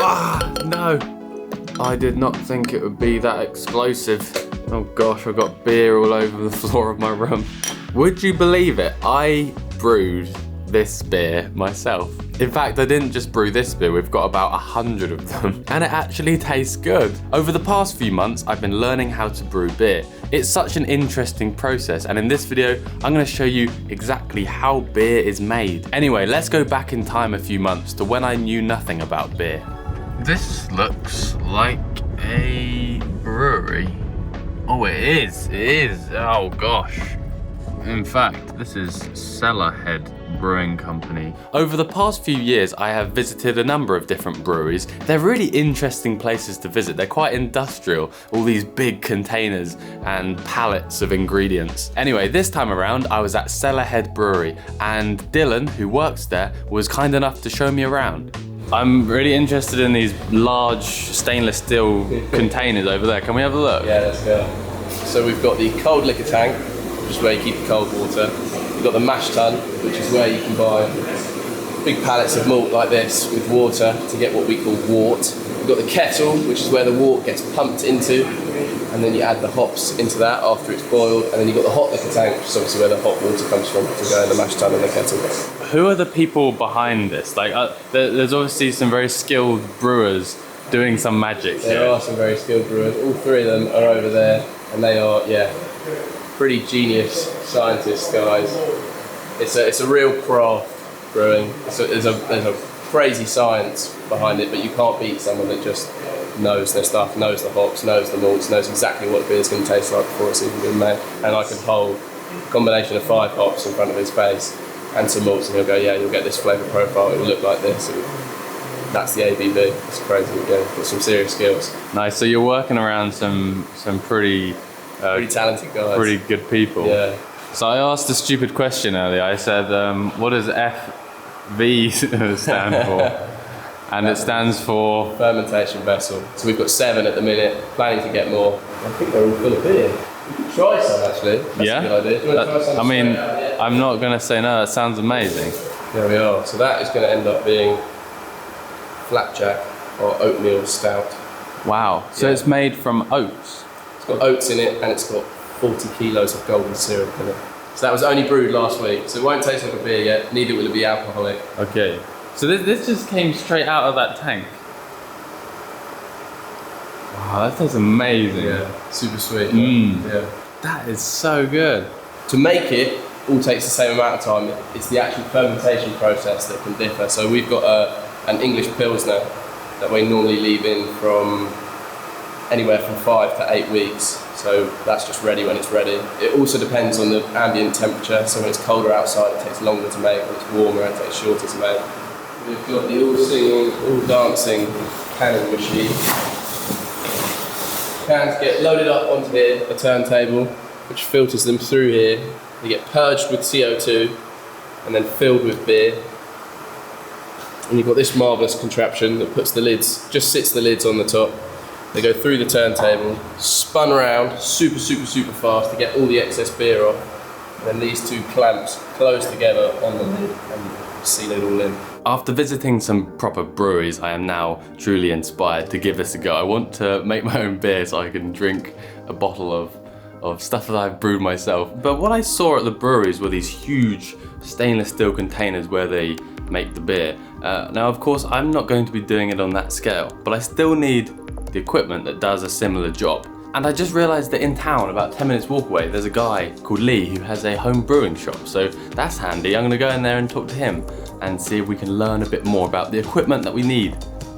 Ah, no. I did not think it would be that explosive. Oh gosh, I've got beer all over the floor of my room. Would you believe it? I brewed this beer myself. In fact, I didn't just brew this beer, we've got about 100 of them. And it actually tastes good. Over the past few months, I've been learning how to brew beer. It's such an interesting process, and in this video, I'm gonna show you exactly how beer is made. Anyway, let's go back in time a few months to when I knew nothing about beer. This looks like a brewery. Oh, it is, oh gosh. In fact, this is Cellarhead Brewing Company. Over the past few years, I have visited a number of different breweries. They're really interesting places to visit. They're quite industrial, all these big containers and pallets of ingredients. Anyway, this time around, I was at Cellarhead Brewery, and Dylan, who works there, was kind enough to show me around. I'm really interested in these large stainless steel containers over there. Can we have a look? Yeah, let's go. So we've got the cold liquor tank, which is where you keep the cold water. You've got the mash tun, which is where you can buy big pallets of malt like this with water to get what we call wort. You've got the kettle, which is where the wort gets pumped into, and then you add the hops into that after it's boiled, and then you've got the hot liquor tank, which is obviously where the hot water comes from to go in the mash tun and the kettle. Who are the people behind this? Like, there's obviously some very skilled brewers doing some magic here. There are some very skilled brewers. All three of them are over there, and they are, pretty genius scientists, guys. It's a real craft brewing. There's a crazy science behind it, but you can't beat someone that just knows their stuff, knows the hops, knows the malts, knows exactly what beer's going to taste like before it's even been made. And I can hold a combination of 5 hops in front of his face and some malts, and he'll go, yeah, you'll get this flavour profile, it will look like this. That's the ABV. It's crazy. Got some serious skills. Nice. So you're working around some pretty talented guys. Pretty good people. Yeah. So I asked a stupid question earlier. I said, what does FV stand for? And it stands for? Fermentation vessel. So we've got 7 at the minute, planning to get more. I think they're all full of beer. We could try some actually. That's yeah? a good idea. Do you want to try some? I mean, I'm not going to say no, that sounds amazing. There we are. So that is going to end up being flapjack or oatmeal stout. Wow. So it's made from oats? It's got oats in it, and it's got 40 kilos of golden syrup in it. So that was only brewed last week, so it won't taste like a beer yet, neither will it be alcoholic. Okay. So this just came straight out of that tank? Wow, that tastes amazing. Yeah, super sweet. Yeah. That is so good. To make it all takes the same amount of time. It's the actual fermentation process that can differ. So we've got an English Pilsner that we normally leave in from anywhere from 5 to 8 weeks. So that's just ready when it's ready. It also depends on the ambient temperature. So when it's colder outside, it takes longer to make. When it's warmer, it takes shorter to make. We've got the all singing, all dancing canning machine. Cans get loaded up onto here, a turntable, which filters them through here. They get purged with CO2 and then filled with beer. And you've got this marvellous contraption that puts the lids, just sits the lids on the top. They go through the turntable, spun around super fast to get all the excess beer off. And then these 2 clamps close together on the lid and seal it all in. After visiting some proper breweries, I am now truly inspired to give this a go. I want to make my own beer so I can drink a bottle of stuff that I've brewed myself. But what I saw at the breweries were these huge stainless steel containers where they make the beer. Now, of course, I'm not going to be doing it on that scale, but I still need the equipment that does a similar job. And I just realized that in town, about 10 minutes walk away, there's a guy called Lee who has a home brewing shop. So that's handy. I'm gonna go in there and talk to him and see if we can learn a bit more about the equipment that we need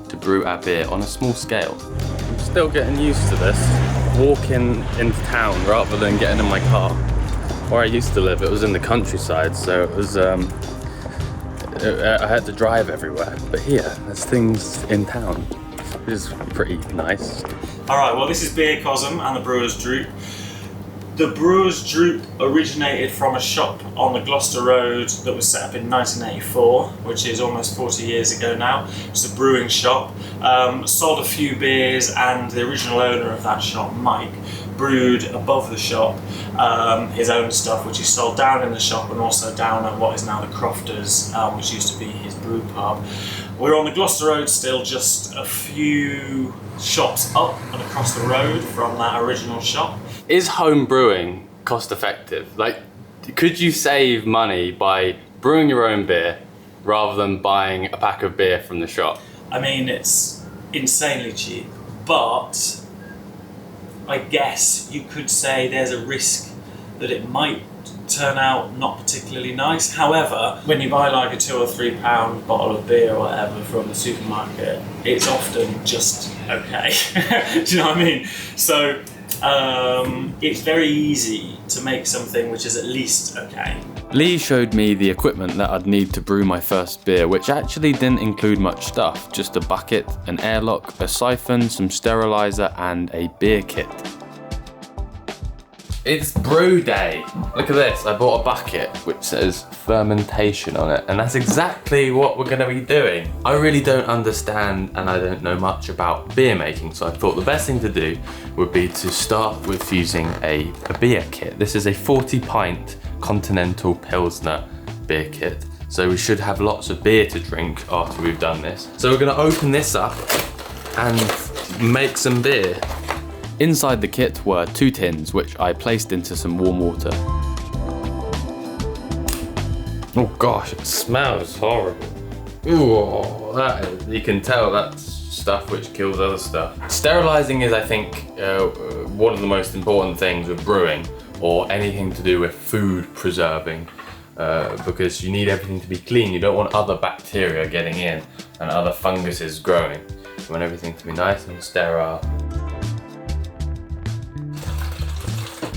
to brew our beer on a small scale. I'm still getting used to this, walking into town rather than getting in my car. Where I used to live, it was in the countryside, so it was, I had to drive everywhere. But here, there's things in town, which is pretty nice. Alright, well this is Beer Cosm and the Brewer's Droop. The Brewer's Droop originated from a shop on the Gloucester Road that was set up in 1984, which is almost 40 years ago now. It's a brewing shop. Sold a few beers, and the original owner of that shop, Mike, brewed above the shop his own stuff, which he sold down in the shop and also down at what is now the Crofters, which used to be his brew pub. We're on the Gloucester Road still, just a few shops up and across the road from that original shop. Is home brewing cost effective? Like, could you save money by brewing your own beer rather than buying a pack of beer from the shop? I mean, it's insanely cheap, but I guess you could say there's a risk that it might turn out not particularly nice. However, when you buy like a £2 or £3 bottle of beer or whatever from the supermarket, it's often just okay. Do you know what I mean? So it's very easy to make something which is at least okay. Lee showed me the equipment that I'd need to brew my first beer, which actually didn't include much stuff, just a bucket, an airlock, a siphon, some sterilizer, and a beer kit. It's brew day. Look at this, I bought a bucket which says fermentation on it, and that's exactly what we're gonna be doing. I really don't understand and I don't know much about beer making, so I thought the best thing to do would be to start with fusing a beer kit. This is a 40 pint Continental Pilsner beer kit, so we should have lots of beer to drink after we've done this. So we're gonna open this up and make some beer. Inside the kit were 2 tins, which I placed into some warm water. Oh gosh, it smells horrible. Ooh, you can tell that's stuff which kills other stuff. Sterilizing is, I think, one of the most important things with brewing, or anything to do with food preserving, because you need everything to be clean. You don't want other bacteria getting in and other funguses growing. You want everything to be nice and sterile.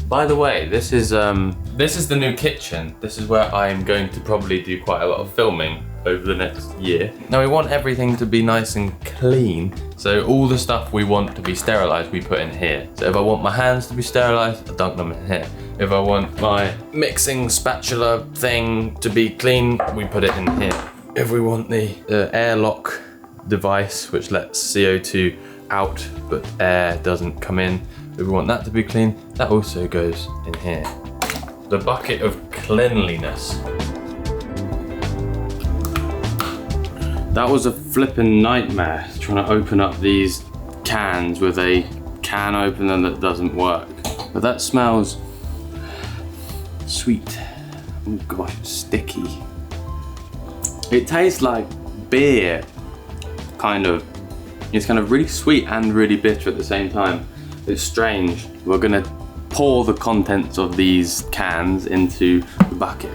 By the way, this is the new kitchen. This is where I'm going to probably do quite a lot of filming over the next year. Now we want everything to be nice and clean, so all the stuff we want to be sterilised we put in here. So if I want my hands to be sterilised, I dunk them in here. If I want my mixing spatula thing to be clean, we put it in here. If we want the airlock device, which lets CO2 out but air doesn't come in, if we want that to be clean, that also goes in here. The bucket of cleanliness. That was a flippin' nightmare, trying to open up these cans with a can opener that doesn't work. But that smells sweet. Oh gosh, it's sticky. It tastes like beer, kind of. It's kind of really sweet and really bitter at the same time. It's strange. We're gonna pour the contents of these cans into the bucket.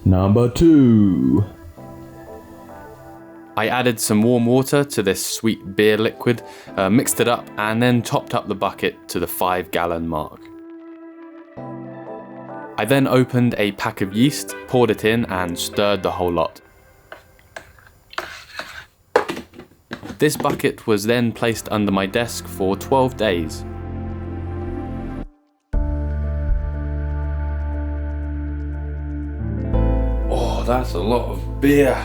Number 2. I added some warm water to this sweet beer liquid, mixed it up, and then topped up the bucket to the 5-gallon mark. I then opened a pack of yeast, poured it in, and stirred the whole lot. This bucket was then placed under my desk for 12 days. Oh, that's a lot of beer.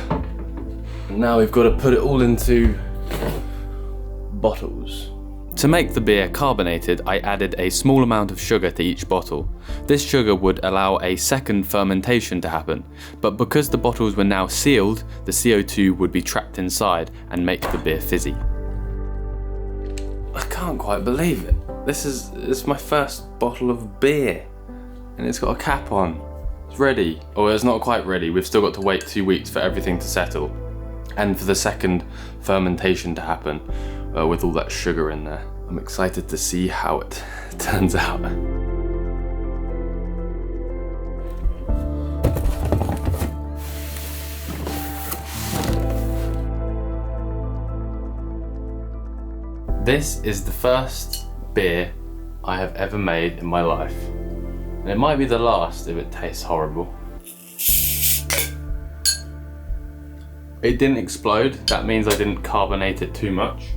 And now we've got to put it all into bottles. To make the beer carbonated, I added a small amount of sugar to each bottle. This sugar would allow a second fermentation to happen, but because the bottles were now sealed, the CO2 would be trapped inside and make the beer fizzy. I can't quite believe it. This is my first bottle of beer, and it's got a cap on. It's ready. Oh, it's not quite ready. We've still got to wait 2 weeks for everything to settle, and for the second fermentation to happen. With all that sugar in there. I'm excited to see how it turns out. This is the first beer I have ever made in my life. And it might be the last if it tastes horrible. It didn't explode, that means I didn't carbonate it too much.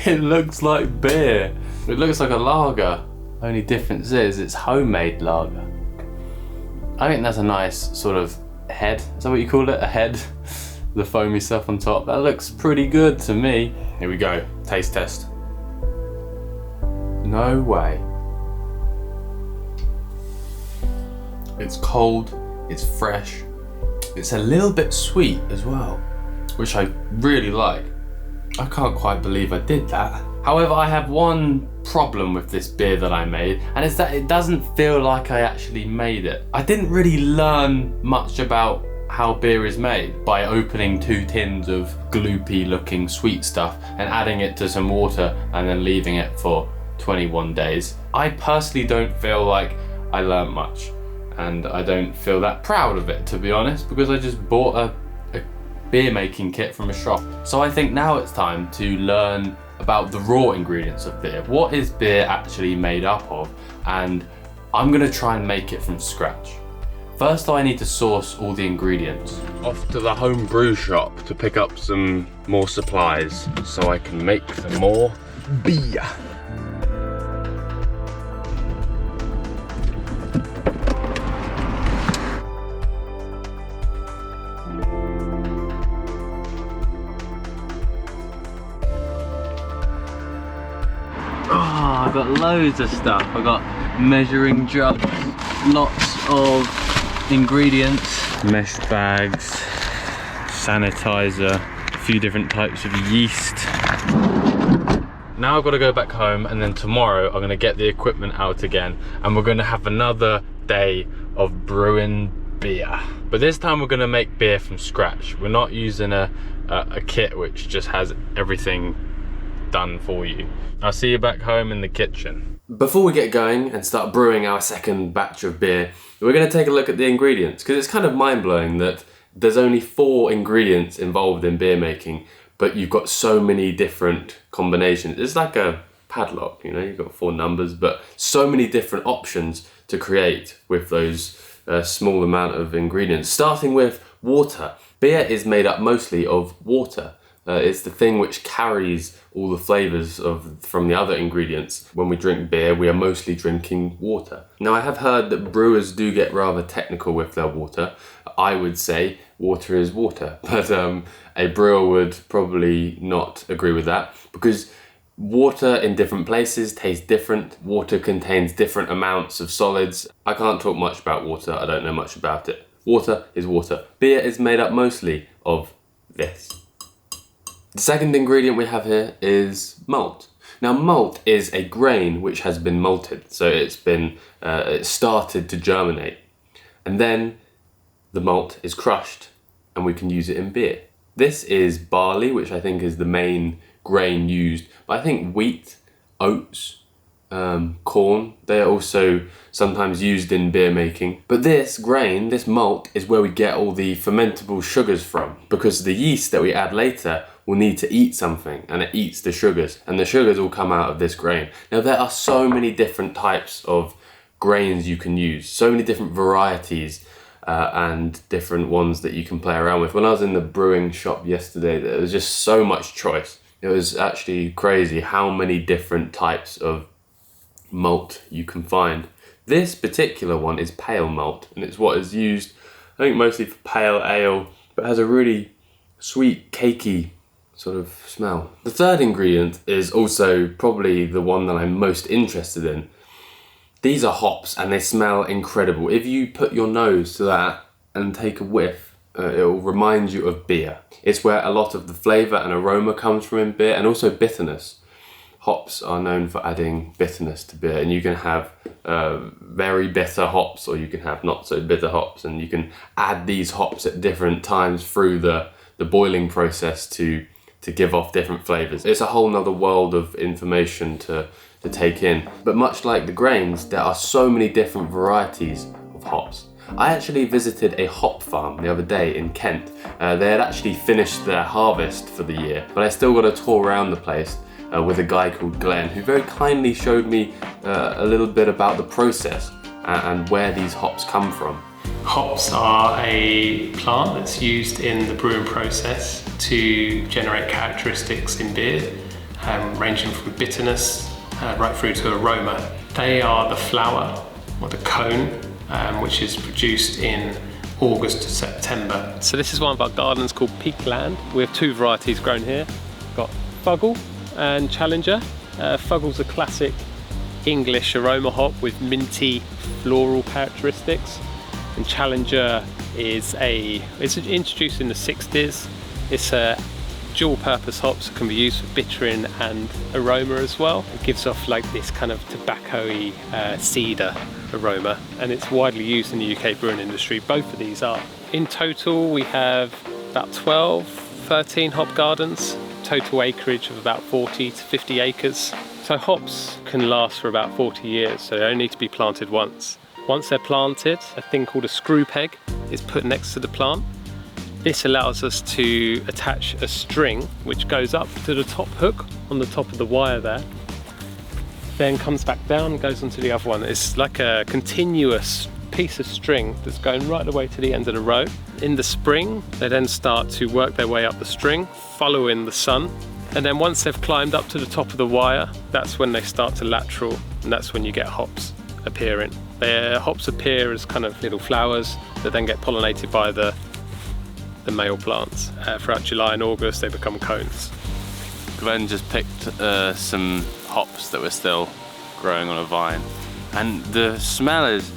It looks like beer. It looks like a lager. Only difference is it's homemade lager. I think that's a nice sort of head. Is that what you call it? A head? The foamy stuff on top. That looks pretty good to me. Here we go. Taste test. No way. It's cold it's fresh, it's a little bit sweet as well, which I really like. I can't quite believe I did that. However, I have one problem with this beer that I made, and it's that it doesn't feel like I actually made it. I didn't really learn much about how beer is made by opening 2 tins of gloopy looking sweet stuff and adding it to some water and then leaving it for 21 days. I personally don't feel like I learned much, and I don't feel that proud of it, to be honest, because I just bought a beer making kit from a shop. So I think now it's time to learn about the raw ingredients of beer. What is beer actually made up of? And I'm gonna try and make it from scratch. First, I need to source all the ingredients. Off to the home brew shop to pick up some more supplies so I can make some more beer. I've got loads of stuff. I've got measuring jugs, lots of ingredients, mesh bags, sanitizer, a few different types of yeast. Now I've got to go back home, and then tomorrow I'm going to get the equipment out again, and we're going to have another day of brewing beer. But this time we're going to make beer from scratch. We're not using a kit which just has everything done for you. I'll see you back home in the kitchen. Before we get going and start brewing our second batch of beer, we're going to take a look at the ingredients, because it's kind of mind-blowing that there's only 4 ingredients involved in beer making, but you've got so many different combinations. It's like a padlock, you know, you've got 4 numbers, but so many different options to create with those small amount of ingredients. Starting with water. Beer is made up mostly of water. It's the thing which carries all the flavours from the other ingredients. When we drink beer, we are mostly drinking water. Now, I have heard that brewers do get rather technical with their water. I would say water is water, but a brewer would probably not agree with that, because water in different places tastes different. Water contains different amounts of solids. I can't talk much about water, I don't know much about it. Water is water. Beer is made up mostly of this. The second ingredient we have here is malt. Now, malt is a grain which has been malted, so it's started to germinate, and then the malt is crushed and we can use it in beer. This is barley, which I think is the main grain used, but I think wheat, oats, corn, they are also sometimes used in beer making. But this grain, this malt, is where we get all the fermentable sugars from, because the yeast that we add later will need to eat something, and it eats the sugars, and the sugars all come out of this grain. Now, there are so many different types of grains you can use, so many different varieties and different ones that you can play around with. When I was in the brewing shop yesterday, there was just so much choice. It was actually crazy how many different types of malt you can find. This particular one is pale malt, and it's what is used, I think, mostly for pale ale, but has a really sweet, cakey sort of smell. The third ingredient is also probably the one that I'm most interested in. These are hops, and they smell incredible. If you put your nose to that and take a whiff, it will remind you of beer. It's where a lot of the flavour and aroma comes from in beer, and also bitterness. Hops are known for adding bitterness to beer, and you can have very bitter hops, or you can have not so bitter hops, and you can add these hops at different times through the boiling process to give off different flavours. It's a whole nother world of information to take in. But much like the grains, there are so many different varieties of hops. I actually visited a hop farm the other day in Kent. They had actually finished their harvest for the year, but I still got a tour around the place with a guy called Glenn, who very kindly showed me a little bit about the process and where these hops come from. Hops are a plant that's used in the brewing process to generate characteristics in beer, ranging from bitterness right through to aroma. They are the flower, or the cone, which is produced in August to September. So this is one of our gardens called Peakland. We have 2 varieties grown here. We've got Fuggle and Challenger. Fuggle's a classic English aroma hop with minty floral characteristics. And Challenger it's introduced in the 60s. It's a dual purpose hop, so it can be used for bittering and aroma as well. It gives off like this kind of tobacco-y cedar aroma, and it's widely used in the UK brewing industry. Both of these are. In total we have about 13 hop gardens, total acreage of about 40 to 50 acres. So hops can last for about 40 years, so they only need to be planted once. Once they're planted, a thing called a screw peg is put next to the plant. This allows us to attach a string which goes up to the top hook on the top of the wire there, then comes back down and goes onto the other one. It's like a continuous piece of string that's going right the way to the end of the row. In the spring, they then start to work their way up the string, following the sun. And then once they've climbed up to the top of the wire, that's when they start to lateral, and that's when you get hops appearing. Their hops appear as kind of little flowers that then get pollinated by the male plants. Throughout July and August, they become cones. Glenn just picked some hops that were still growing on a vine, and the smell is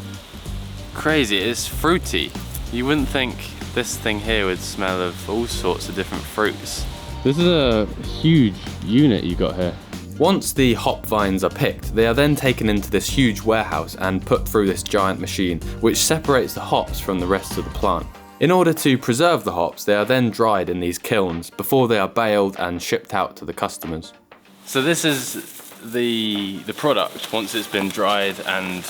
crazy. It's fruity. You wouldn't think this thing here would smell of all sorts of different fruits. This is a huge unit you got here. Once the hop vines are picked, they are then taken into this huge warehouse and put through this giant machine, which separates the hops from the rest of the plant. In order to preserve the hops, they are then dried in these kilns before they are baled and shipped out to the customers. So this is the product once it's been dried and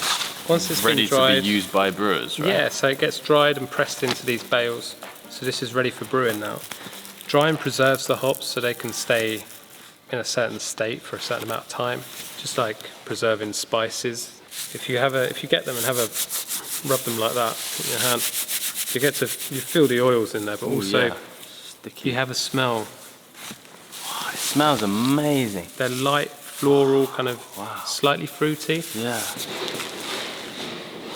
ready to be used by brewers, right? Yeah, so it gets dried and pressed into these bales. So this is ready for brewing now. Drying preserves the hops so they can stay in a certain state for a certain amount of time, just like preserving spices. If you get them and rub them like that in your hand, you feel the oils in there, but also you have a smell. Oh, it smells amazing. They're light, floral, kind of slightly fruity. Yeah.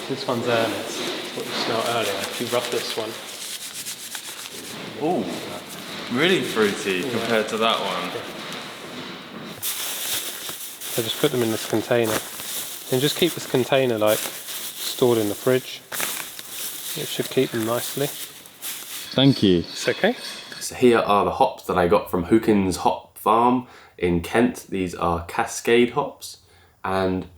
This one's earnest. What you smelled earlier. If you rub this one. Ooh, really fruity compared to that one. So just put them in this container. And just keep this container stored in the fridge. It should keep them nicely. Thank you. It's okay. So here are the hops that I got from Hookins Hop Farm in Kent. These are Cascade hops, and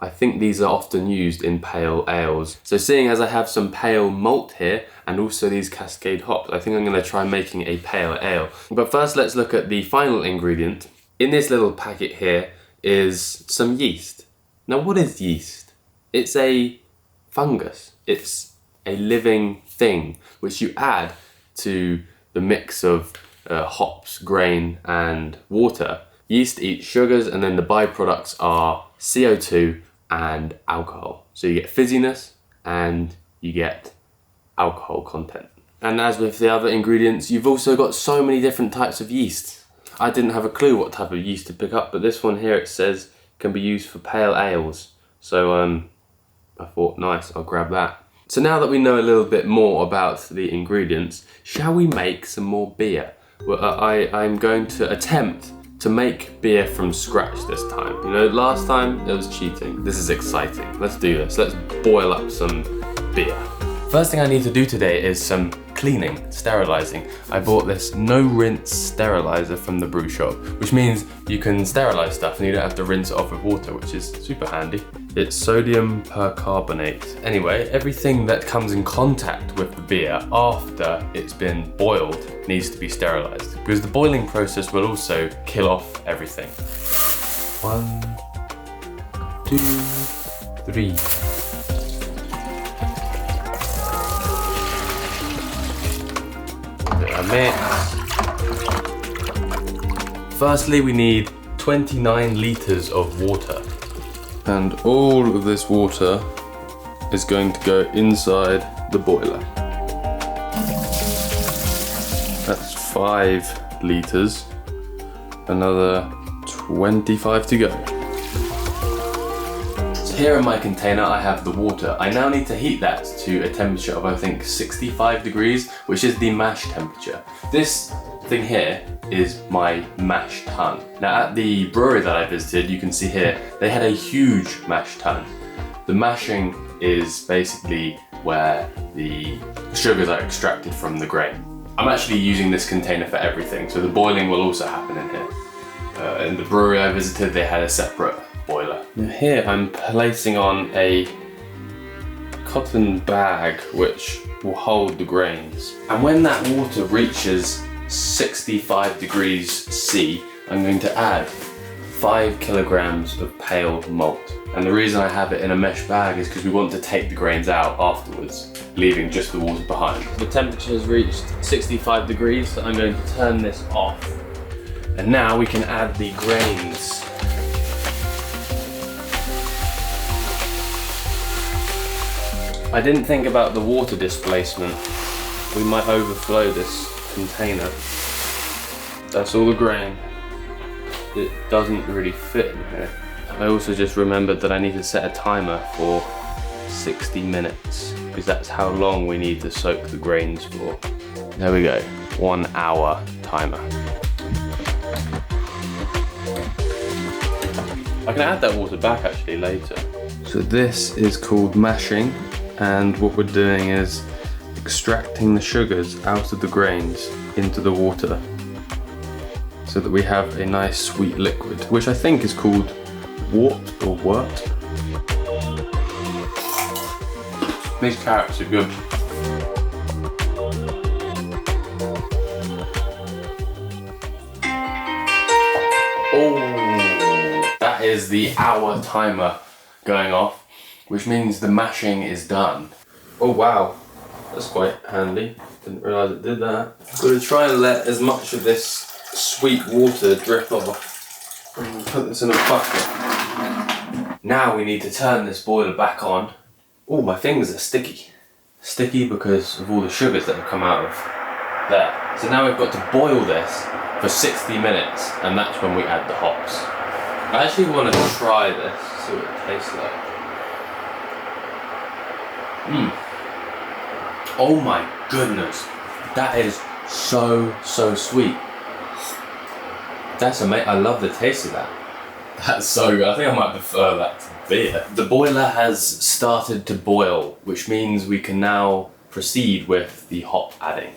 I think these are often used in pale ales. So seeing as I have some pale malt here and also these Cascade hops, I think I'm going to try making a pale ale. But first let's look at the final ingredient. In this little packet here is some yeast. Now what is yeast? It's a fungus. It's a living thing which you add to the mix of hops, grain and water. Yeast eats sugars, and then the byproducts are CO2 and alcohol. So you get fizziness and you get alcohol content. And as with the other ingredients, you've also got so many different types of yeast. I didn't have a clue what type of yeast to pick up, but this one here, it says can be used for pale ales. So I thought, nice, I'll grab that. So now that we know a little bit more about the ingredients, shall we make some more beer? Well, I'm going to attempt to make beer from scratch this time. You know, last time it was cheating. This is exciting. Let's do this. Let's boil up some beer. First thing I need to do today is some cleaning, sterilizing. I bought this no-rinse sterilizer from the brew shop, which means you can sterilize stuff and you don't have to rinse it off with water, which is super handy. It's sodium percarbonate. Anyway, everything that comes in contact with the beer after it's been boiled needs to be sterilized, because the boiling process will also kill off everything. 1, 2, 3. Mix. Firstly, we need 29 litres of water. And all of this water is going to go inside the boiler. That's 5 litres. Another 25 to go. So here in my container I have the water. I now need to heat that to a temperature of I think 65 degrees, which is the mash temperature. This thing here is my mash tun. Now at the brewery that I visited, you can see here, they had a huge mash tun. The mashing is basically where the sugars are extracted from the grain. I'm actually using this container for everything, so the boiling will also happen in here. In the brewery I visited, they had a separate boiler. Now here I'm placing on a cotton bag which will hold the grains. And when that water reaches 65 degrees C, I'm going to add 5 kilograms of pale malt. And the reason I have it in a mesh bag is because we want to take the grains out afterwards, leaving just the water behind. The temperature has reached 65 degrees, so I'm going to turn this off. And now we can add the grains. I didn't think about the water displacement. We might overflow this container. That's all the grain. It doesn't really fit in here. I also just remembered that I need to set a timer for 60 minutes because that's how long we need to soak the grains for. There we go, 1 hour timer. I can add that water back actually later. So this is called mashing, and what we're doing is extracting the sugars out of the grains into the water so that we have a nice sweet liquid, which I think is called wort or wort. These carrots are good. Oh, that is the hour timer going off, which means the mashing is done. Oh wow, that's quite handy. Didn't realise it did that. I'm going to try and let as much of this sweet water drip off. And put this in a bucket. Now we need to turn this boiler back on. Oh, my fingers are sticky. Sticky because of all the sugars that have come out of there. So now we've got to boil this for 60 minutes, and that's when we add the hops. I actually want to try this, see what it tastes like. Oh my goodness, that is so sweet. That's amazing. I love the taste of that. That's so good. I think I might prefer that to beer. The boiler has started to boil, which means we can now proceed with the hop adding.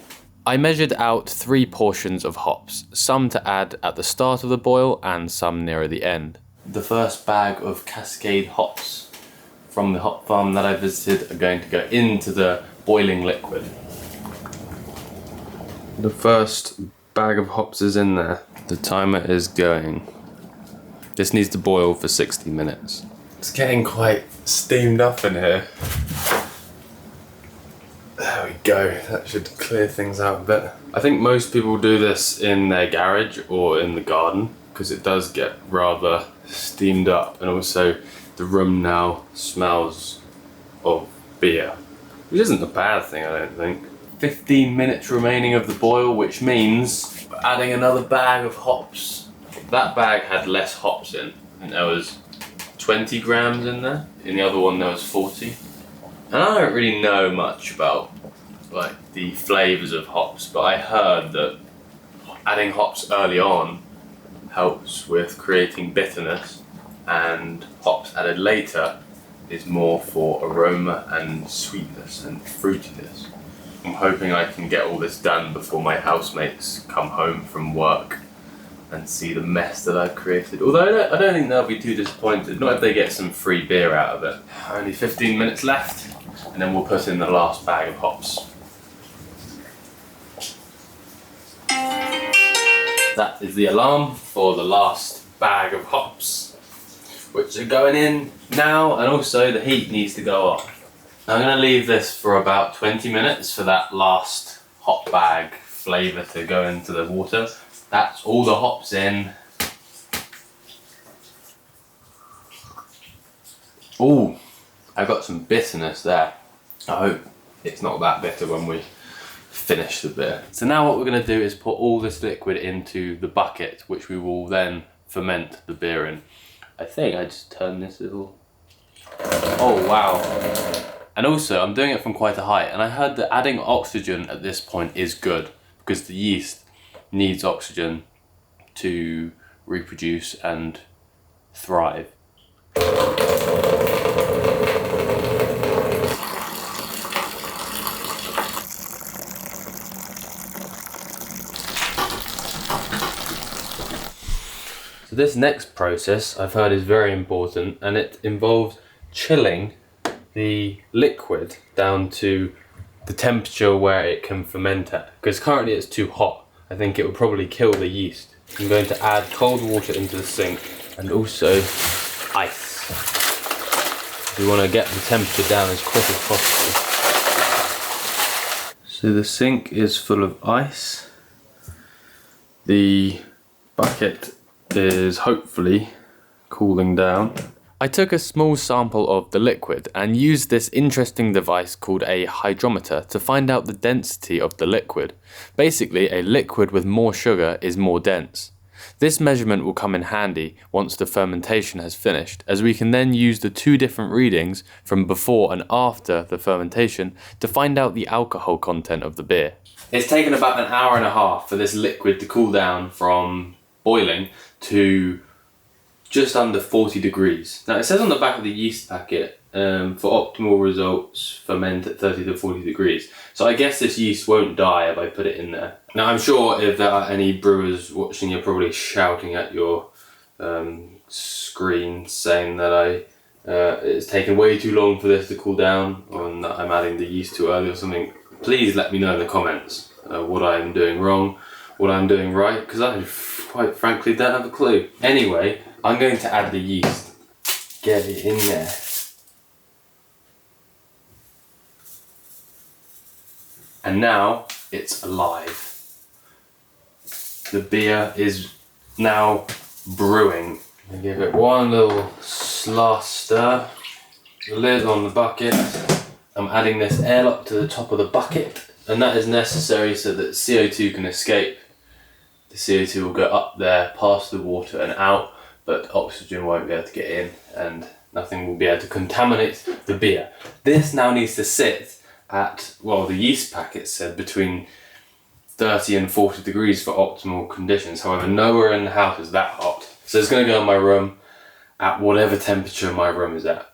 I measured out 3 portions of hops, some to add at the start of the boil and some nearer the end. The first bag of Cascade hops from the hop farm that I visited are going to go into the boiling liquid. The first bag of hops is in there. The timer is going. This needs to boil for 60 minutes. It's getting quite steamed up in here. There we go, that should clear things out a bit. I think most people do this in their garage or in the garden because it does get rather steamed up, and also the room now smells of beer, which isn't a bad thing, I don't think. 15 minutes remaining of the boil, which means we're adding another bag of hops. That bag had less hops in, and there was 20 grams in there. In the other one there was 40. And I don't really know much about like the flavours of hops, but I heard that adding hops early on helps with creating bitterness, and hops added later is more for aroma and sweetness and fruitiness. I'm hoping I can get all this done before my housemates come home from work and see the mess that I've created. Although I don't think they'll be too disappointed, not if they get some free beer out of it. Only 15 minutes left, and then we'll put in the last bag of hops. That is the alarm for the last bag of hops, which are going in now, and also the heat needs to go off. I'm going to leave this for about 20 minutes for that last hop bag flavour to go into the water. That's all the hops in. Ooh, I got some bitterness there. I hope it's not that bitter when we finish the beer. So now what we're going to do is put all this liquid into the bucket, which we will then ferment the beer in. I think I just turned this little... Oh wow. And also I'm doing it from quite a height, and I heard that adding oxygen at this point is good because the yeast needs oxygen to reproduce and thrive. So this next process I've heard is very important, and it involves chilling the liquid down to the temperature where it can ferment at, because currently it's too hot. I think it would probably kill the yeast. I'm going to add cold water into the sink and also ice. We want to get the temperature down as quick as possible. So the sink is full of ice. The bucket is hopefully cooling down. I took a small sample of the liquid and used this interesting device called a hydrometer to find out the density of the liquid. Basically, a liquid with more sugar is more dense. This measurement will come in handy once the fermentation has finished, as we can then use the two different readings from before and after the fermentation to find out the alcohol content of the beer. It's taken about an hour and a half for this liquid to cool down from boiling to just under 40 degrees. Now it says on the back of the yeast packet, for optimal results, ferment at 30 to 40 degrees. So I guess this yeast won't die if I put it in there. Now I'm sure if there are any brewers watching, you're probably shouting at your screen saying that it's taken way too long for this to cool down, or that I'm adding the yeast too early or something. Please let me know in the comments what I'm doing wrong, what I'm doing right, because I quite frankly don't have a clue. Anyway, I'm going to add the yeast. Get it in there. And now it's alive. The beer is now brewing. I give it one little last stir. The lid on the bucket. I'm adding this airlock to the top of the bucket, and that is necessary so that CO2 can escape. The CO2 will go up there, past the water and out, but oxygen won't be able to get in, and nothing will be able to contaminate the beer. This now needs to sit at, well, the yeast packet said between 30 and 40 degrees for optimal conditions. However, nowhere in the house is that hot. So it's going to go in my room at whatever temperature my room is at.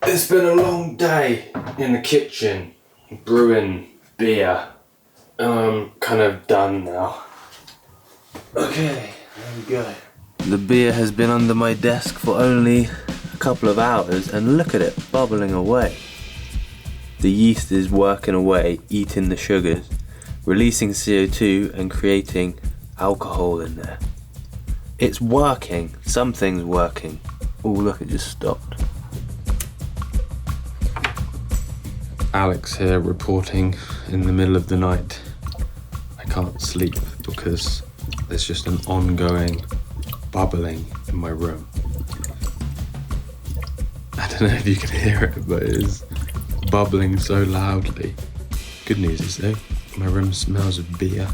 It's been a long day in the kitchen, brewing beer. I'm kind of done now. Okay, there we go. The beer has been under my desk for only a couple of hours, and look at it bubbling away. The yeast is working away, eating the sugars, releasing CO2 and creating alcohol in there. It's working, something's working. Oh look, it just stopped. Alex here reporting in the middle of the night. I can't sleep because there's just an ongoing bubbling in my room. I don't know if you can hear it, but it is bubbling so loudly. Good news is though, my room smells of beer.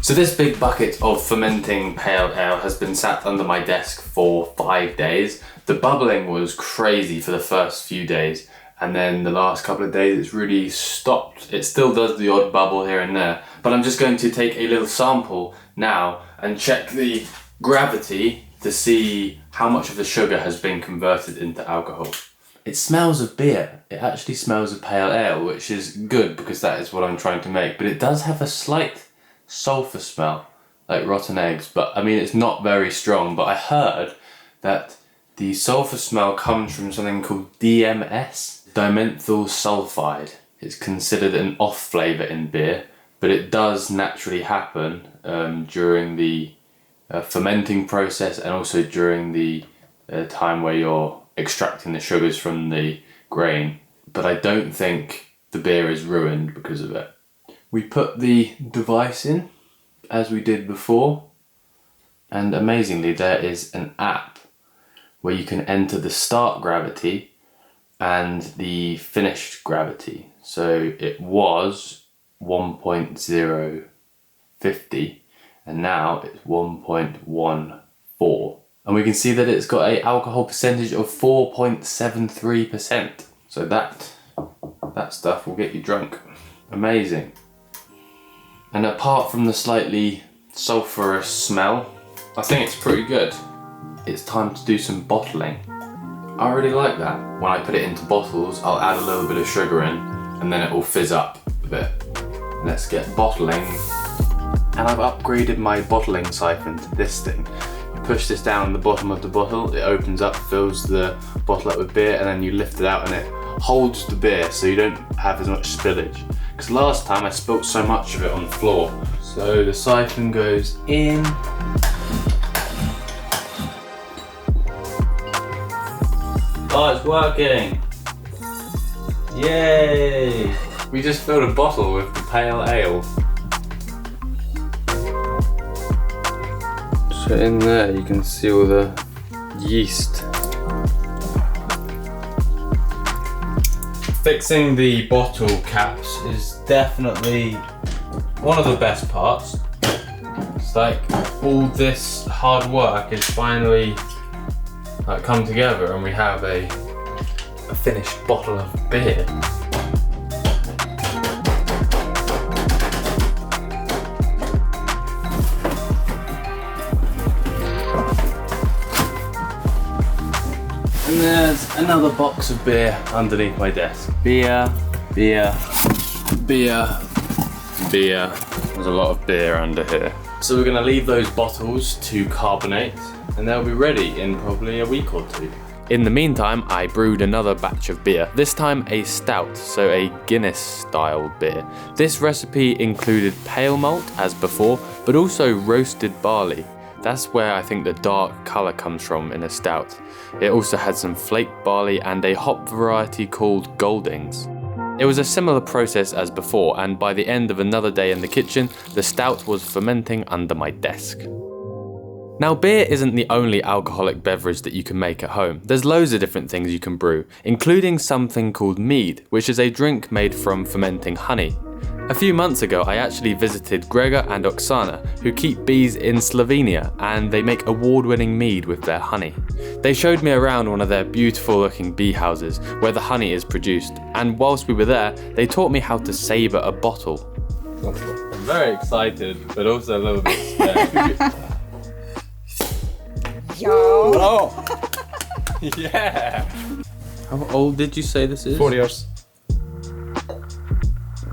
So this big bucket of fermenting pale ale has been sat under my desk for 5 days. The bubbling was crazy for the first few days, and then the last couple of days it's really stopped. It still does the odd bubble here and there, but I'm just going to take a little sample now and check the gravity to see how much of the sugar has been converted into alcohol. It smells of beer. It actually smells of pale ale, which is good because that is what I'm trying to make. But it does have a slight sulphur smell, like rotten eggs. But I mean, it's not very strong. But I heard that the sulphur smell comes from something called DMS, dimethyl sulfide. It's considered an off flavour in beer, but it does naturally happen during the fermenting process and also during the time where you're extracting the sugars from the grain. But I don't think the beer is ruined because of it. We put the device in as we did before, and amazingly there is an app where you can enter the start gravity and the finished gravity. So it was 1.050 and now it's 1.14. And we can see that it's got an alcohol percentage of 4.73%. So that stuff will get you drunk. Amazing. And apart from the slightly sulphurous smell, I think it's pretty good. It's time to do some bottling. I really like that. When I put it into bottles, I'll add a little bit of sugar in and then it will fizz up a bit. Let's get bottling. And I've upgraded my bottling siphon to this thing. You push this down the bottom of the bottle, it opens up, fills the bottle up with beer, and then you lift it out and it holds the beer so you don't have as much spillage. Because last time I spilt so much of it on the floor. So the siphon goes in. Oh, it's working! Yay! We just filled a bottle with the pale ale. So in there you can see all the yeast. Fixing the bottle caps is definitely one of the best parts. It's like all this hard work is finally come together and we have a finished bottle of beer. And there's another box of beer underneath my desk. Beer, beer, beer, beer. There's a lot of beer under here. So we're gonna leave those bottles to carbonate and they'll be ready in probably a week or two. In the meantime, I brewed another batch of beer, this time a stout, so a Guinness style beer. This recipe included pale malt as before, but also roasted barley. That's where I think the dark colour comes from in a stout. It also had some flaked barley and a hop variety called Goldings. It was a similar process as before, and by the end of another day in the kitchen, the stout was fermenting under my desk. Now, beer isn't the only alcoholic beverage that you can make at home. There's loads of different things you can brew, including something called mead, which is a drink made from fermenting honey. A few months ago, I actually visited Gregor and Oksana, who keep bees in Slovenia, and they make award-winning mead with their honey. They showed me around one of their beautiful-looking bee houses, where the honey is produced, and whilst we were there, they taught me how to savour a bottle. I'm very excited, but also a little bit scared. Yo! Oh! Yeah! How old did you say this is? 4 years.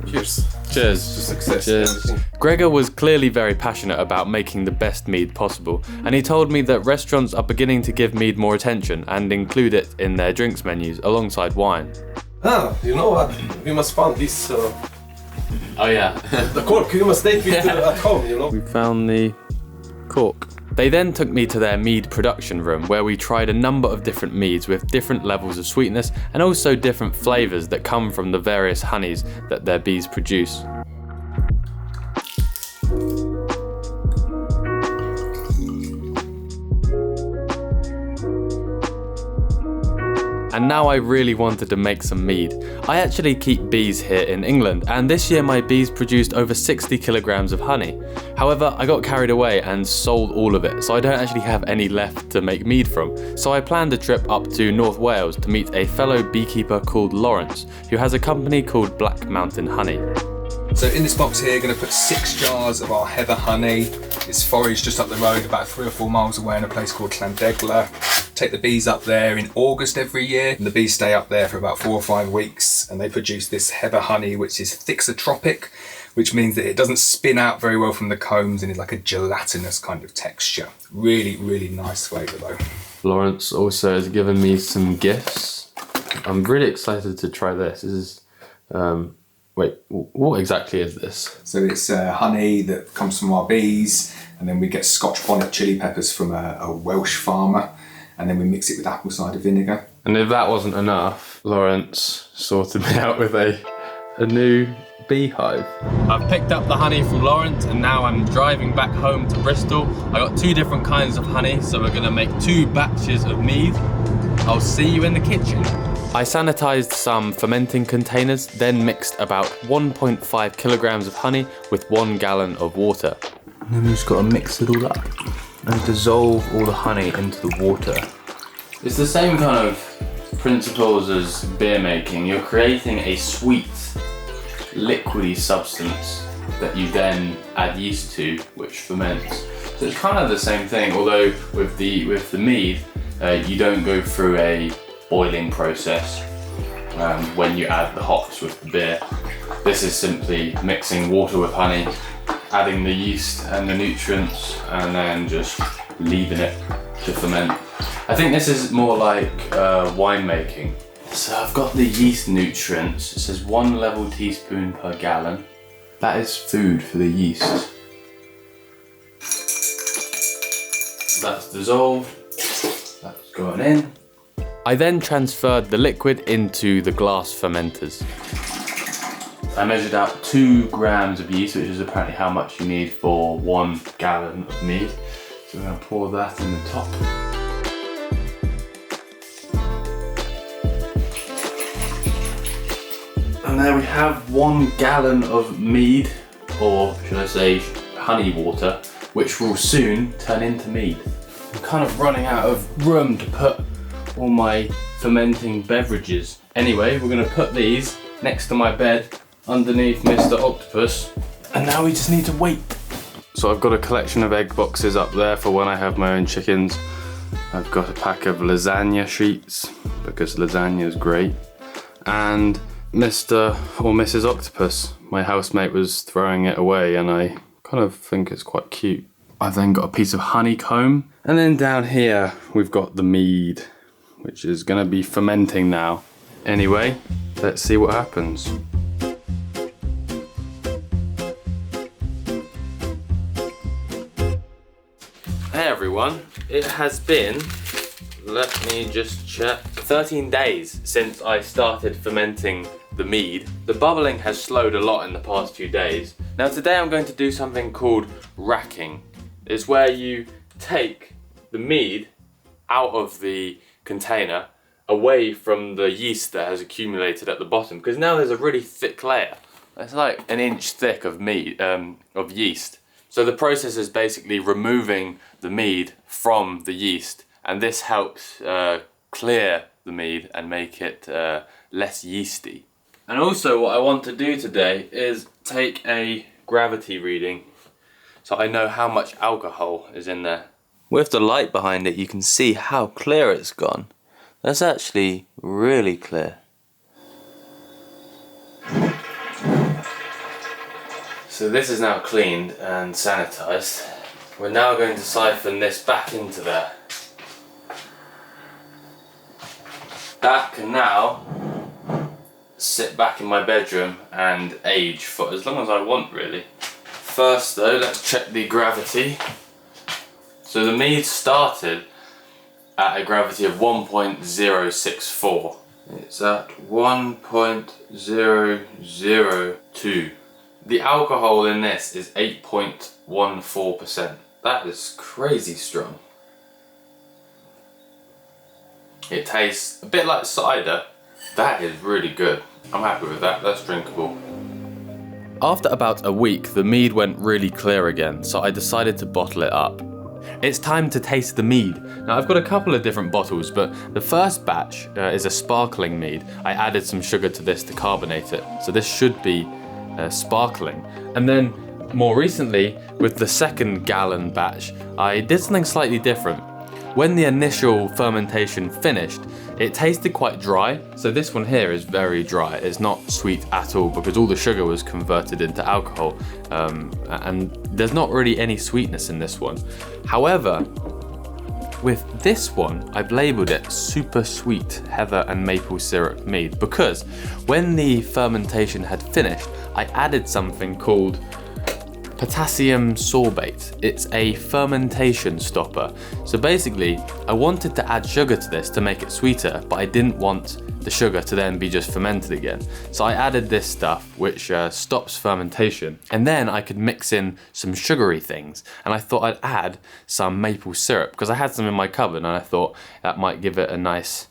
Cheers. Cheers. To success. Cheers. Gregor was clearly very passionate about making the best mead possible, and he told me that restaurants are beginning to give mead more attention and include it in their drinks menus alongside wine. Ah, you know what? We must find this. Oh yeah. The cork. You must take it at home. You know. We found the cork. They then took me to their mead production room where we tried a number of different meads with different levels of sweetness and also different flavours that come from the various honeys that their bees produce. And now I really wanted to make some mead. I actually keep bees here in England, and this year my bees produced over 60 kilograms of honey. However, I got carried away and sold all of it, so I don't actually have any left to make mead from. So I planned a trip up to North Wales to meet a fellow beekeeper called Lawrence, who has a company called Black Mountain Honey. So in this box here, going to put 6 jars of our heather honey. It's foraged just up the road, about 3 or 4 miles away in a place called Llandegla. Take the bees up there in August every year, and the bees stay up there for about 4 or 5 weeks, and they produce this heather honey, which is thixotropic, which means that it doesn't spin out very well from the combs and is like a gelatinous kind of texture. Really, really nice flavour though. Lawrence also has given me some gifts. I'm really excited to try this. This is, wait, what exactly is this? So it's honey that comes from our bees, and then we get Scotch bonnet chili peppers from a Welsh farmer, and then we mix it with apple cider vinegar. And if that wasn't enough, Lawrence sorted me out with a new beehive. I've picked up the honey from Lawrence and now I'm driving back home to Bristol. I got 2 different kinds of honey, so we're gonna make 2 batches of mead. I'll see you in the kitchen. I sanitized some fermenting containers, then mixed about 1.5 kilograms of honey with 1 gallon of water. And then we just gotta mix it all up and dissolve all the honey into the water. It's the same kind of principles as beer making. You're creating a sweet, liquidy substance that you then add yeast to, which ferments. So it's kind of the same thing, although with the mead, you don't go through a boiling process when you add the hops with the beer. This is simply mixing water with honey, adding the yeast and the nutrients, and then just leaving it to ferment. I think this is more like winemaking. So I've got the yeast nutrients. It says 1 level teaspoon per gallon. That is food for the yeast. That's dissolved. That's going in. I then transferred the liquid into the glass fermenters. I measured out 2 grams of yeast, which is apparently how much you need for 1 gallon of mead. So I'm going to pour that in the top. And there we have 1 gallon of mead, or should I say honey water, which will soon turn into mead. I'm kind of running out of room to put all my fermenting beverages. Anyway, we're going to put these next to my bed underneath Mr. Octopus, and now we just need to wait. So I've got a collection of egg boxes up there for when I have my own chickens. I've got a pack of lasagna sheets because lasagna is great, and Mr. or Mrs. Octopus, my housemate, was throwing it away, and I kind of think it's quite cute. I've then got a piece of honeycomb, and then down here we've got the mead, which is going to be fermenting now. Anyway, let's see what happens. Hey everyone, it has been, let me just check, 13 days since I started fermenting the mead. The bubbling has slowed a lot in the past few days. Now today I'm going to do something called racking. It's where you take the mead out of the container away from the yeast that has accumulated at the bottom, because now there's a really thick layer. It's like an inch thick of mead, of yeast. So the process is basically removing the mead from the yeast, and this helps clear the mead and make it less yeasty. And also what I want to do today is take a gravity reading so I know how much alcohol is in there. With the light behind it, you can see how clear it's gone. That's actually really clear. So this is now cleaned and sanitized. We're now going to siphon this back into there. That can now sit back in my bedroom and age for as long as I want, really. First though, let's check the gravity. So the mead started at a gravity of 1.064. It's at 1.002. The alcohol in this is 8.14%. That is crazy strong. It tastes a bit like cider. That is really good. I'm happy with that, that's drinkable. After about a week, the mead went really clear again, so I decided to bottle it up. It's time to taste the mead. Now I've got a couple of different bottles, but the first batch is a sparkling mead. I added some sugar to this to carbonate it, so this should be sparkling. And then more recently, with the second gallon batch, I did something slightly different. When the initial fermentation finished, it tasted quite dry, so this one here is very dry. It's not sweet at all because all the sugar was converted into alcohol, and there's not really any sweetness in this one. However, with this one, I've labelled it super sweet heather and maple syrup mead because when the fermentation had finished, I added something called potassium sorbate. It's a fermentation stopper. So basically, I wanted to add sugar to this to make it sweeter, but I didn't want the sugar to then be just fermented again. So I added this stuff, which stops fermentation. And then I could mix in some sugary things. And I thought I'd add some maple syrup because I had some in my cupboard and I thought that might give it a nice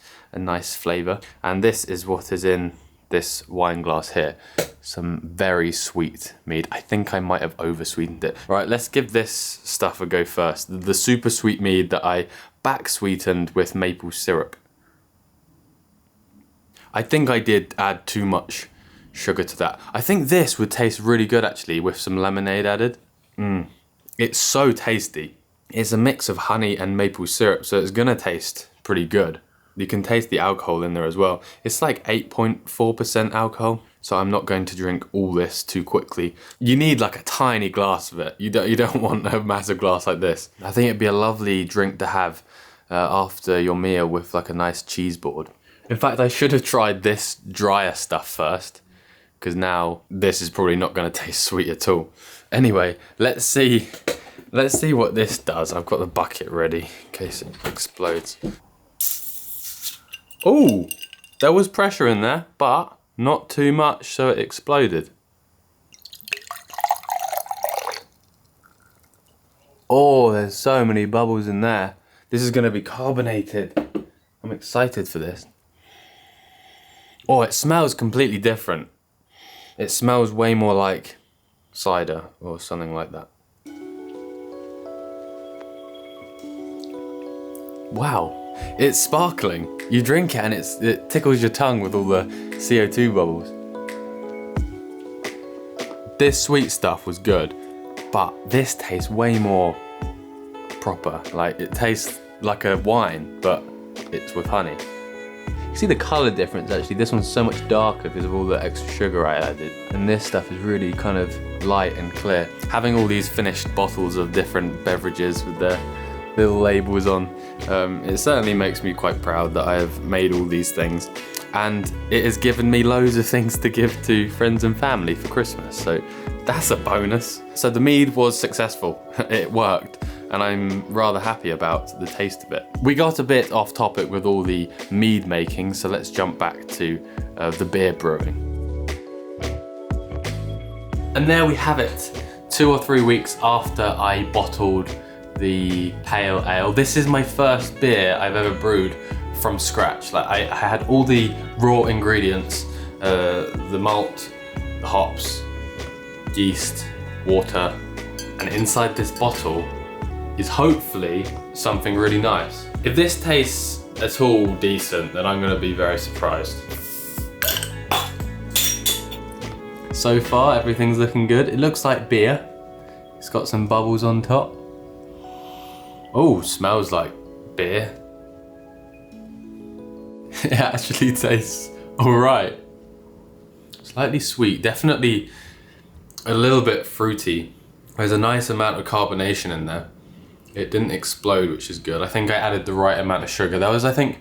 flavor. And this is what is in this wine glass here. Some very sweet mead. I think I might have over sweetened it. Right, let's give this stuff a go first. The super sweet mead that I back sweetened with maple syrup. I think I did add too much sugar to that. I think this would taste really good actually with some lemonade added. It's so tasty. It's a mix of honey and maple syrup, so it's gonna taste pretty good. You can taste the alcohol in there as well. It's like 8.4% alcohol. So I'm not going to drink all this too quickly. You need like a tiny glass of it. You don't want a massive glass like this. I think it'd be a lovely drink to have after your meal with like a nice cheese board. In fact, I should have tried this drier stuff first, because now this is probably not going to taste sweet at all. Anyway, let's see what this does. I've got the bucket ready in case it explodes. Oh, there was pressure in there, but not too much, so it exploded. Oh, there's so many bubbles in there. This is gonna be carbonated. I'm excited for this. Oh, it smells completely different. It smells way more like cider or something like that. Wow, it's sparkling. You drink it and it tickles your tongue with all the CO2 bubbles. This sweet stuff was good, but this tastes way more proper. Like, it tastes like a wine, but it's with honey. You see the colour difference actually. This one's so much darker because of all the extra sugar I added. And this stuff is really kind of light and clear. Having all these finished bottles of different beverages with their little labels on, it certainly makes me quite proud that I have made all these things, and it has given me loads of things to give to friends and family for Christmas, so that's a bonus. So the mead was successful, it worked, and I'm rather happy about the taste of it. We got a bit off topic with all the mead making, so let's jump back to the beer brewing. And there we have it, 2 or 3 weeks after I bottled the pale ale. This is my first beer I've ever brewed from scratch. Like, I had all the raw ingredients, the malt, the hops, yeast, water, and inside this bottle is hopefully something really nice. If this tastes at all decent, then I'm gonna be very surprised. So far, everything's looking good. It looks like beer. It's got some bubbles on top. Oh, smells like beer. It actually tastes alright. Slightly sweet, definitely a little bit fruity. There's a nice amount of carbonation in there. It didn't explode, which is good. I think I added the right amount of sugar. There was, I think,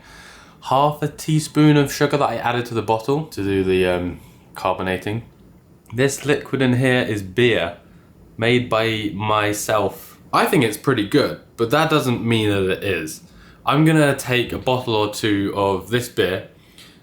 half a teaspoon of sugar that I added to the bottle to do the carbonating. This liquid in here is beer, made by myself. I think it's pretty good, but that doesn't mean that it is. I'm gonna take a bottle or two of this beer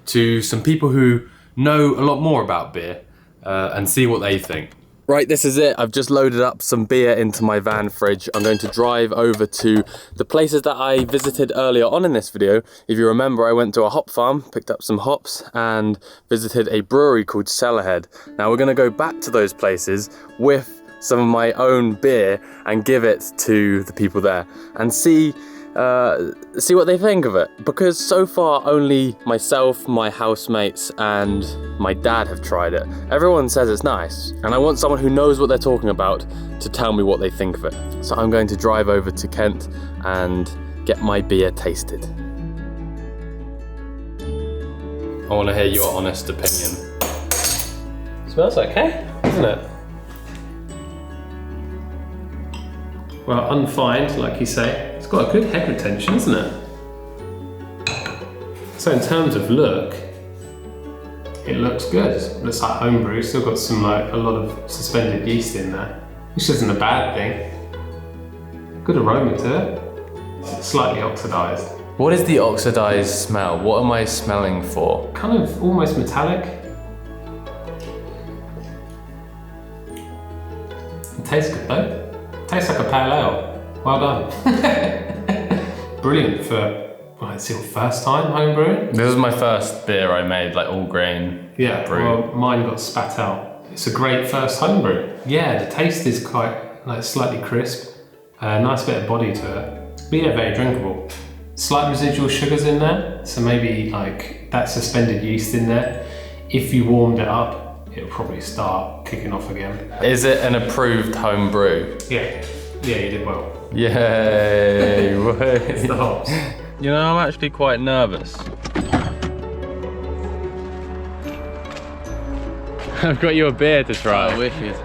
to some people who know a lot more about beer and see what they think. Right, this is it. I've just loaded up some beer into my van fridge. I'm going to drive over to the places that I visited earlier on in this video. If you remember, I went to a hop farm, picked up some hops, and visited a brewery called Cellarhead. Now we're gonna go back to those places with some of my own beer and give it to the people there and see what they think of it, because so far only myself, my housemates, and my dad have tried it. Everyone says it's nice, and I want someone who knows what they're talking about to tell me what they think of it. So I'm going to drive over to Kent and get my beer tasted. I want to hear your honest opinion. Smells okay, doesn't it? Well, unfined, like you say. It's got a good head retention, isn't it? So in terms of look, it looks good. It looks like homebrew. Still got some a lot of suspended yeast in there, which isn't a bad thing. Good aroma to it. Slightly oxidized. What is the oxidized smell? What am I smelling for? Kind of almost metallic. It tastes good though. Tastes like a pale ale. Well done. Brilliant for, well, it's your first time homebrewing? This was my first beer I made, like all grain. Yeah, brew. well, mine got spat out. It's a great first homebrew. Yeah, the taste is quite, slightly crisp. Nice bit of body to it. But yeah, very drinkable. Slight residual sugars in there, so maybe that suspended yeast in there. If you warmed it up, it'll probably start kicking off again. Is it an approved home brew? Yeah, you did well. Yay! It's the hops. You know, I'm actually quite nervous. I've got you a beer to try. Oh, wicked.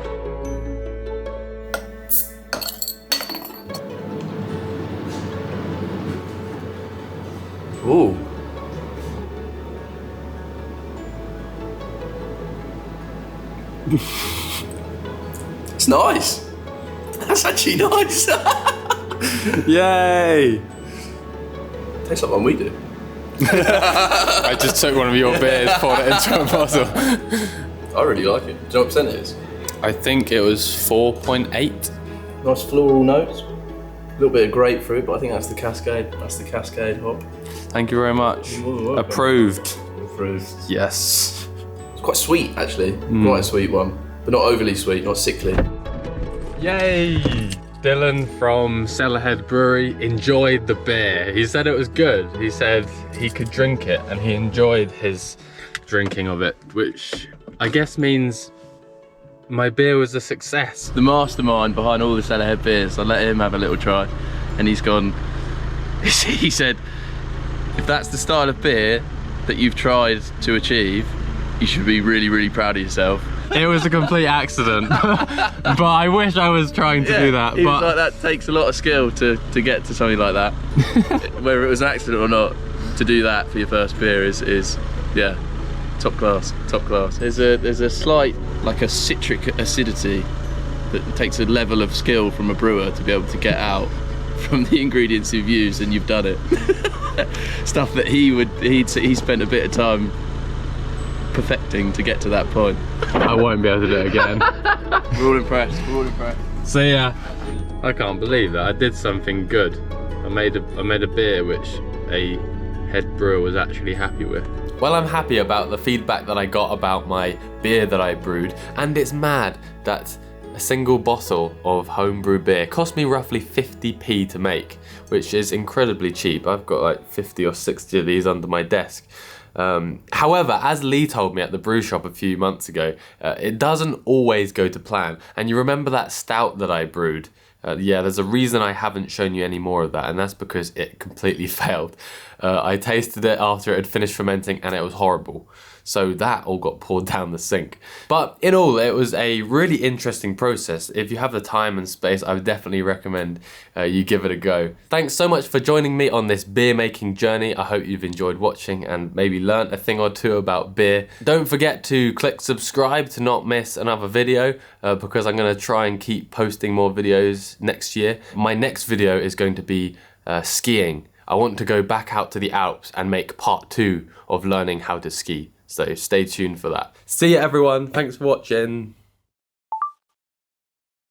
Ooh. It's nice. That's actually nice. Yay! Tastes like one we do. I just took one of your beers, poured it into a bottle. I really like it. Do you know what percent it is? I think it was 4.8. Nice floral notes. A little bit of grapefruit, but I think that's the Cascade. That's the Cascade hop. Thank you very much. You're more than welcome. Approved. Approved. Yes. It's quite sweet, actually. Quite a sweet one, but not overly sweet, not sickly. Yay! Dylan from Cellarhead Brewery enjoyed the beer. He said it was good. He said he could drink it and he enjoyed his drinking of it, which I guess means my beer was a success. The mastermind behind all the Cellarhead beers, I let him have a little try, and he's gone, he said, if that's the style of beer that you've tried to achieve, you should be really, really proud of yourself. It was a complete accident, but I wish I was trying to do that. He was But like, that takes a lot of skill to get to something like that. Whether it was an accident or not, to do that for your first beer is yeah, top class, top class. There's a slight, like a citric acidity that takes a level of skill from a brewer to be able to get out from the ingredients you've used, and you've done it. Stuff that he spent a bit of time perfecting to get to that point. I won't be able to do it again. We're all impressed. We're all impressed. So yeah, I can't believe that I did something good. I made a beer which a head brewer was actually happy with. Well, I'm happy about the feedback that I got about my beer that I brewed, and it's mad that a single bottle of homebrew beer cost me roughly 50p to make, which is incredibly cheap. I've got like 50 or 60 of these under my desk. However, as Lee told me at the brew shop a few months ago, it doesn't always go to plan. And you remember that stout that I brewed? Yeah, there's a reason I haven't shown you any more of that, and that's because it completely failed. I tasted it after it had finished fermenting and it was horrible. So that all got poured down the sink. But in all, it was a really interesting process. If you have the time and space, I would definitely recommend you give it a go. Thanks so much for joining me on this beer making journey. I hope you've enjoyed watching and maybe learnt a thing or two about beer. Don't forget to click subscribe to not miss another video because I'm going to try and keep posting more videos next year. My next video is going to be skiing. I want to go back out to the Alps and make part 2 of learning how to ski. So stay tuned for that. See you everyone. Thanks for watching.